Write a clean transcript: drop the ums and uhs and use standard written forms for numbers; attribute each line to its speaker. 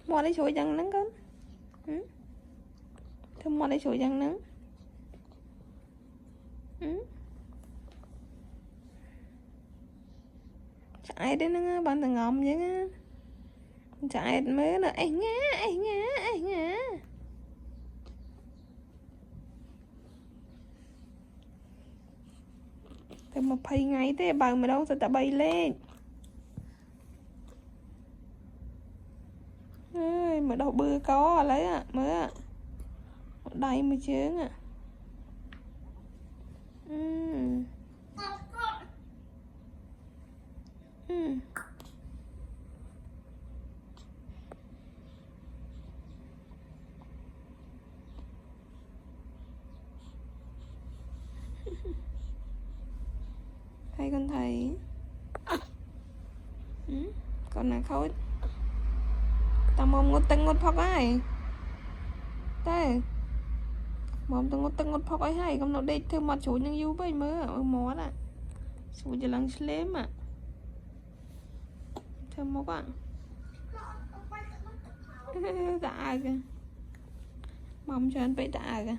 Speaker 1: mò lấy chuối chẳng nắng con thơm mò lấy chuối chẳng nắng chạy đến nó bạn thằng ngầm vậy á chạy mới là anh ngá thì mà bay ngay thế bằng mà đâu sao ta bay lên ơi mà đâu bưa có lấy à mới à đây mới chướng à thấy con thầy con nào khâu tao mong ngột tưng ngột phọc ai thế mong tao ngột tưng ngột phọc ai hay con nó đây thêm mặt chủ nhưng yêu bây mơ mó à chủจะลังสเลมอ่ะเธอมอกอ่ะตากันมอมฉันไปตากัน